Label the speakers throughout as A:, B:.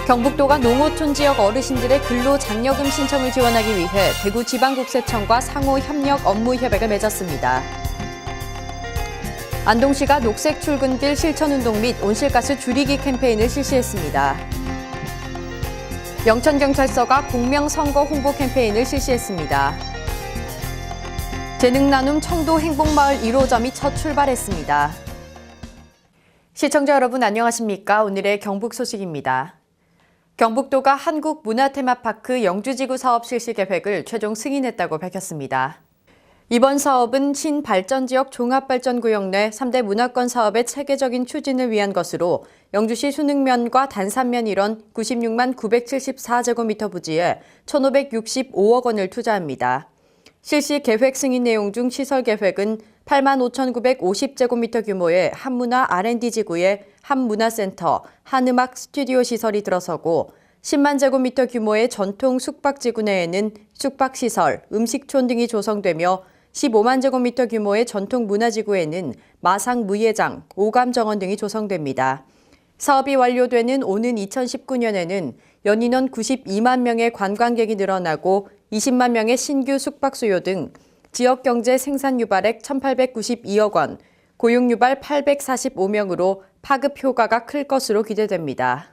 A: 경북도가 농어촌 지역 어르신들의 근로장려금 신청을 지원하기 위해 대구지방국세청과 상호 협력 업무 협약을 맺었습니다. 안동시가 녹색 출근길 실천운동 및 온실가스 줄이기 캠페인을 실시했습니다. 영천경찰서가 공명선거 홍보 캠페인을 실시했습니다. 재능나눔 청도 행복마을 1호점이 첫 출발했습니다. 시청자 여러분 안녕하십니까? 오늘의 경북 소식입니다. 경북도가 한국문화테마파크 영주지구 사업 실시 계획을 최종 승인했다고 밝혔습니다. 이번 사업은 신발전지역 종합발전구역 내 3대 문화권 사업의 체계적인 추진을 위한 것으로 영주시 순흥면과 단산면 일원 96만 974제곱미터 부지에 1,565억 원을 투자합니다. 실시 계획 승인 내용 중 시설 계획은 8만 5,950제곱미터 규모의 한문화 R&D 지구에 한문화센터, 한음악 스튜디오 시설이 들어서고 10만 제곱미터 규모의 전통 숙박지구 내에는 숙박시설, 음식촌 등이 조성되며 15만 제곱미터 규모의 전통 문화지구에는 마상 무예장, 오감정원 등이 조성됩니다. 사업이 완료되는 오는 2019년에는 연인원 92만 명의 관광객이 늘어나고 20만 명의 신규 숙박 수요 등 지역경제 생산 유발액 1,892억 원, 고용 유발 845명으로 파급 효과가 클 것으로 기대됩니다.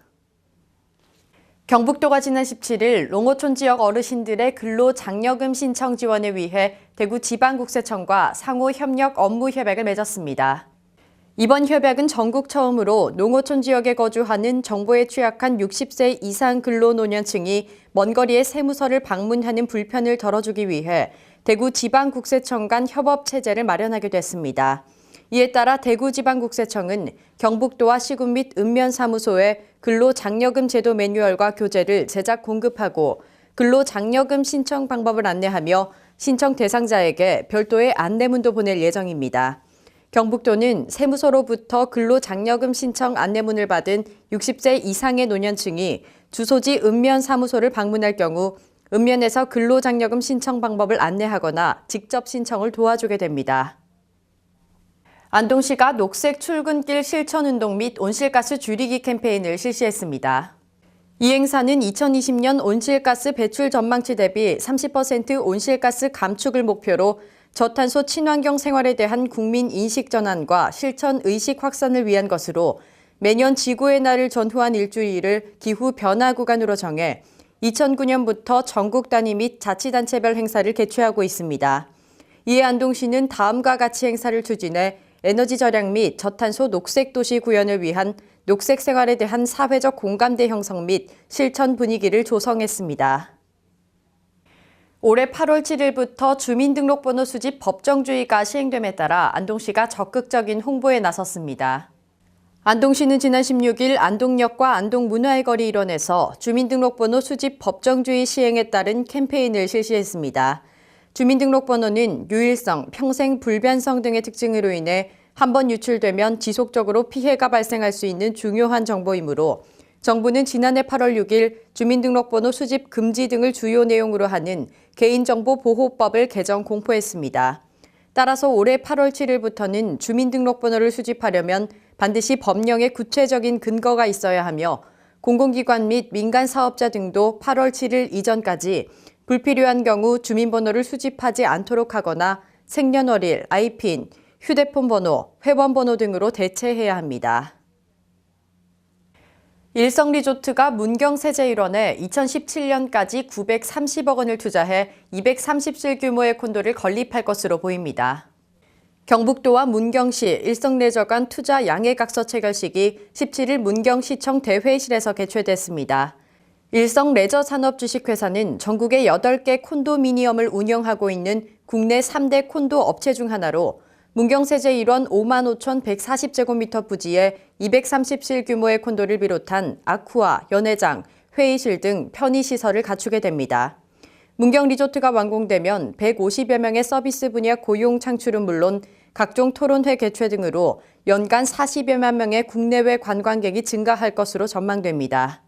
A: 경북도가 지난 17일 농어촌 지역 어르신들의 근로장려금 신청 지원을 위해 대구지방국세청과 상호 협력 업무 협약을 맺었습니다. 이번 협약은 전국 처음으로 농어촌 지역에 거주하는 정보에 취약한 60세 이상 근로노년층이 먼 거리의 세무서를 방문하는 불편을 덜어주기 위해 대구지방국세청 간 협업체제를 마련하게 됐습니다. 이에 따라 대구지방국세청은 경북도와 시군 및 읍면사무소에 근로장려금 제도 매뉴얼과 교재를 제작 공급하고 근로장려금 신청 방법을 안내하며 신청 대상자에게 별도의 안내문도 보낼 예정입니다. 경북도는 세무서로부터 근로장려금 신청 안내문을 받은 60세 이상의 노년층이 주소지 읍면사무소를 방문할 경우 읍면에서 근로장려금 신청 방법을 안내하거나 직접 신청을 도와주게 됩니다. 안동시가 녹색 출근길 실천운동 및 온실가스 줄이기 캠페인을 실시했습니다. 이 행사는 2020년 온실가스 배출 전망치 대비 30% 온실가스 감축을 목표로 저탄소 친환경 생활에 대한 국민 인식 전환과 실천 의식 확산을 위한 것으로 매년 지구의 날을 전후한 일주일을 기후 변화 구간으로 정해 2009년부터 전국 단위 및 자치단체별 행사를 개최하고 있습니다. 이에 안동시는 다음과 같이 행사를 추진해 에너지 절약 및 저탄소 녹색 도시 구현을 위한 녹색 생활에 대한 사회적 공감대 형성 및 실천 분위기를 조성했습니다. 올해 8월 7일부터 주민등록번호 수집 법정주의가 시행됨에 따라 안동시가 적극적인 홍보에 나섰습니다. 안동시는 지난 16일 안동역과 안동문화의 거리 일원에서 주민등록번호 수집 법정주의 시행에 따른 캠페인을 실시했습니다. 주민등록번호는 유일성, 평생 불변성 등의 특징으로 인해 한번 유출되면 지속적으로 피해가 발생할 수 있는 중요한 정보이므로 정부는 지난해 8월 6일 주민등록번호 수집 금지 등을 주요 내용으로 하는 개인정보보호법을 개정 공포했습니다. 따라서 올해 8월 7일부터는 주민등록번호를 수집하려면 반드시 법령에 구체적인 근거가 있어야 하며 공공기관 및 민간 사업자 등도 8월 7일 이전까지 불필요한 경우 주민번호를 수집하지 않도록 하거나 생년월일, 아이핀, 휴대폰 번호, 회원번호 등으로 대체해야 합니다. 일성리조트가 문경세제 일원에 2017년까지 930억 원을 투자해 230실 규모의 콘도를 건립할 것으로 보입니다. 경북도와 문경시 일성레저 간 투자 양해각서 체결식이 17일 문경시청 대회의실에서 개최됐습니다. 일성레저산업주식회사는 전국의 8개 콘도미니엄을 운영하고 있는 국내 3대 콘도 업체 중 하나로 문경세제 일원 5만 5,140제곱미터 부지에 230실 규모의 콘도를 비롯한 아쿠아, 연회장, 회의실 등 편의시설을 갖추게 됩니다. 문경리조트가 완공되면 150여 명의 서비스 분야 고용 창출은 물론 각종 토론회 개최 등으로 연간 40여만 명의 국내외 관광객이 증가할 것으로 전망됩니다.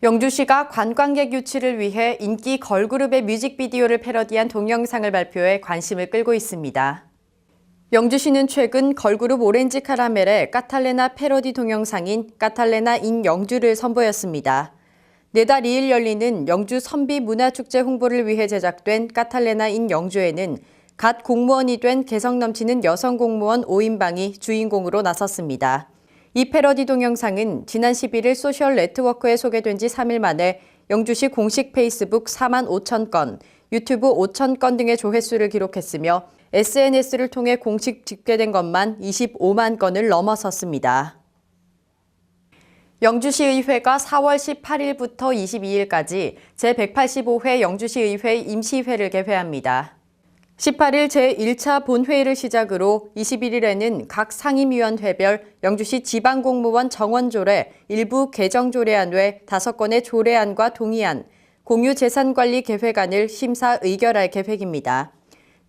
A: 영주시가 관광객 유치를 위해 인기 걸그룹의 뮤직비디오를 패러디한 동영상을 발표해 관심을 끌고 있습니다. 영주시는 최근 걸그룹 오렌지 카라멜의 까탈레나 패러디 동영상인 까탈레나 인 영주를 선보였습니다. 내달 2일 열리는 영주 선비 문화축제 홍보를 위해 제작된 까탈레나 인 영주에는 갓 공무원이 된 개성 넘치는 여성 공무원 5인방이 주인공으로 나섰습니다. 이 패러디 동영상은 지난 11일 소셜 네트워크에 소개된 지 3일 만에 영주시 공식 페이스북 4만 5천 건, 유튜브 5천 건 등의 조회수를 기록했으며 SNS를 통해 공식 집계된 것만 25만 건을 넘어섰습니다. 영주시의회가 4월 18일부터 22일까지 제185회 영주시의회 임시회를 개회합니다. 18일 제1차 본회의를 시작으로 21일에는 각 상임위원회별 영주시 지방공무원 정원조례 일부 개정조례안 외 5건의 조례안과 동의안, 공유재산관리 계획안을 심사 의결할 계획입니다.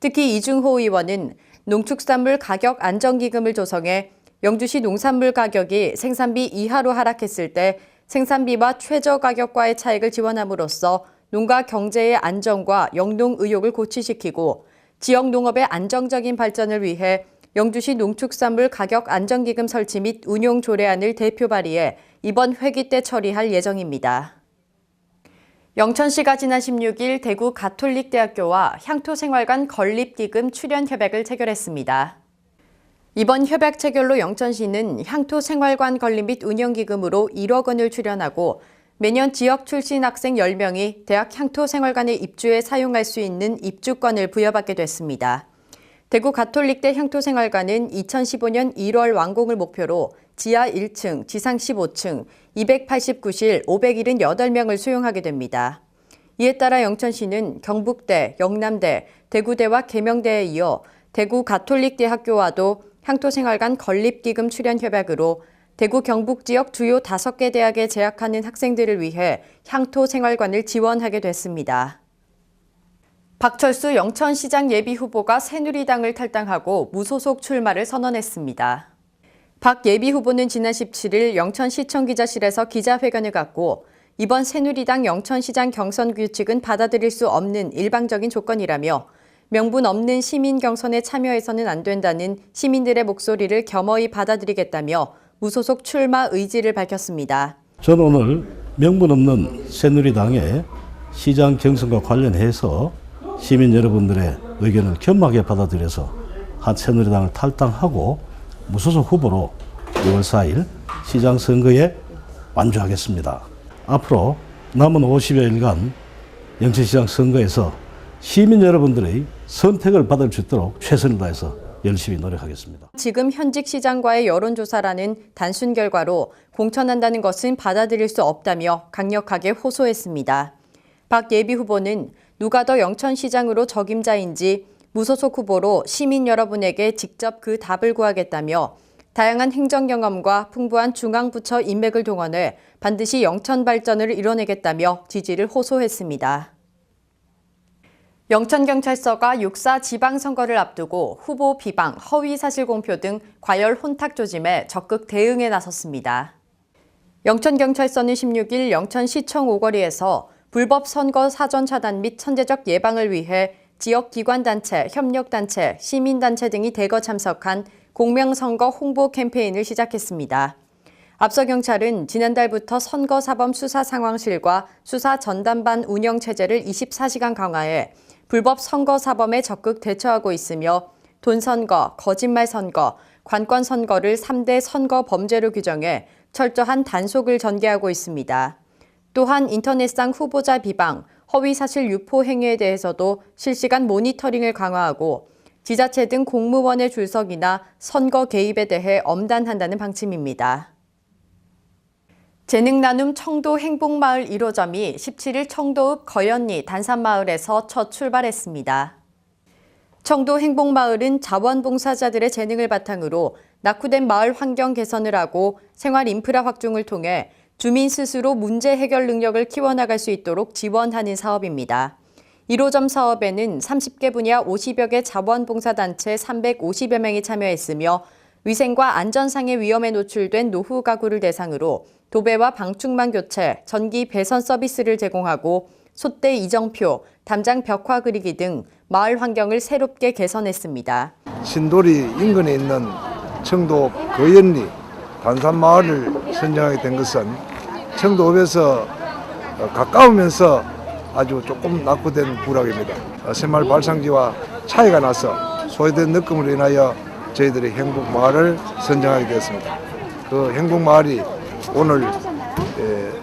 A: 특히 이중호 의원은 농축산물 가격 안정기금을 조성해 영주시 농산물 가격이 생산비 이하로 하락했을 때 생산비와 최저 가격과의 차익을 지원함으로써 농가 경제의 안정과 영농 의욕을 고취시키고 지역 농업의 안정적인 발전을 위해 영주시 농축산물 가격 안정기금 설치 및 운용 조례안을 대표 발의해 이번 회기 때 처리할 예정입니다. 영천시가 지난 16일 대구 가톨릭대학교와 향토생활관 건립기금 출연 협약을 체결했습니다. 이번 협약 체결로 영천시는 향토생활관 건립 및 운영기금으로 1억 원을 출연하고 매년 지역 출신 학생 10명이 대학 향토생활관에 입주해 사용할 수 있는 입주권을 부여받게 됐습니다. 대구 가톨릭대 향토생활관은 2015년 1월 완공을 목표로 지하 1층, 지상 15층, 289실 578명을 수용하게 됩니다. 이에 따라 영천시는 경북대, 영남대, 대구대와 계명대에 이어 대구 가톨릭대학교와도 향토생활관 건립기금 출연 협약으로 대구 경북 지역 주요 5개 대학에 재학하는 학생들을 위해 향토생활관을 지원하게 됐습니다. 박철수 영천시장 예비후보가 새누리당을 탈당하고 무소속 출마를 선언했습니다. 박 예비후보는 지난 17일 영천시청 기자실에서 기자회견을 갖고 이번 새누리당 영천시장 경선 규칙은 받아들일 수 없는 일방적인 조건이라며 명분 없는 시민 경선에 참여해서는 안 된다는 시민들의 목소리를 겸허히 받아들이겠다며 무소속 출마 의지를 밝혔습니다.
B: 저는 오늘 명분 없는 새누리당의 시장 경선과 관련해서 시민 여러분들의 의견을 겸하게 받아들여서 한 새누리당을 탈당하고 무소속 후보로 6월 4일 시장 선거에 완주하겠습니다. 앞으로 남은 50여일간 영천시장 선거에서 시민 여러분들의 선택을 받을 수 있도록 최선을 다해서 열심히 노력하겠습니다.
A: 지금 현직 시장과의 여론조사라는 단순 결과로 공천한다는 것은 받아들일 수 없다며 강력하게 호소했습니다. 박 예비후보는 누가 더 영천시장으로 적임자인지 무소속 후보로 시민 여러분에게 직접 그 답을 구하겠다며 다양한 행정 경험과 풍부한 중앙부처 인맥을 동원해 반드시 영천 발전을 이뤄내겠다며 지지를 호소했습니다. 영천경찰서가 6.4 지방선거를 앞두고 후보 비방, 허위사실 공표 등 과열 혼탁 조짐에 적극 대응에 나섰습니다. 영천경찰서는 16일 영천시청 오거리에서 불법 선거 사전 차단 및 선제적 예방을 위해 지역기관단체, 협력단체, 시민단체 등이 대거 참석한 공명선거 홍보 캠페인을 시작했습니다. 앞서 경찰은 지난달부터 선거사범수사상황실과 수사전담반 운영체제를 24시간 강화해 불법 선거사범에 적극 대처하고 있으며 돈선거, 거짓말선거, 관권선거를 3대 선거 범죄로 규정해 철저한 단속을 전개하고 있습니다. 또한 인터넷상 후보자 비방, 허위사실 유포 행위에 대해서도 실시간 모니터링을 강화하고 지자체 등 공무원의 출석이나 선거 개입에 대해 엄단한다는 방침입니다. 재능나눔 청도 행복마을 1호점이 17일 청도읍 거연리 단산마을에서 첫 출발했습니다. 청도 행복마을은 자원봉사자들의 재능을 바탕으로 낙후된 마을 환경 개선을 하고 생활 인프라 확충을 통해 주민 스스로 문제 해결 능력을 키워나갈 수 있도록 지원하는 사업입니다. 1호점 사업에는 30개 분야 50여 개 자원봉사단체 350여 명이 참여했으며 위생과 안전상의 위험에 노출된 노후 가구를 대상으로 도배와 방충망 교체, 전기 배선 서비스를 제공하고 솥대 이정표, 담장 벽화 그리기 등 마을 환경을 새롭게 개선했습니다.
C: 신도리 인근에 있는 청도 거연리 단산마을을 선정하게 된 것은 청도읍에서 가까우면서 아주 조금 낙후된 부락입니다. 새마을 발상지와 차이가 나서 소외된 느낌으로 인하여 저희들이 행복마을을 선정하게 되었습니다. 그 행복마을이 오늘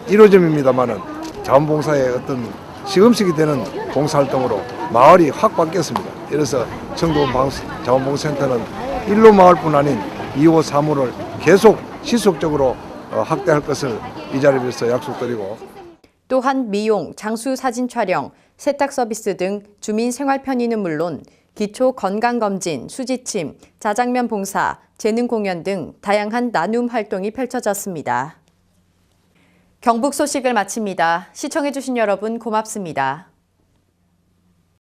C: 1호점입니다만은 자원봉사의 어떤 시금석이 되는 봉사활동으로 마을이 확 바뀌었습니다. 이래서 청도 자원봉사센터는 1호 마을뿐 아닌 2호, 3호를 계속 지속적으로 확대할 것을 이 자리에서 약속드리고,
A: 또한 미용, 장수 사진 촬영, 세탁 서비스 등 주민 생활 편의는 물론 기초 건강검진, 수지침, 자장면 봉사, 재능 공연 등 다양한 나눔 활동이 펼쳐졌습니다. 경북 소식을 마칩니다. 시청해주신 여러분 고맙습니다.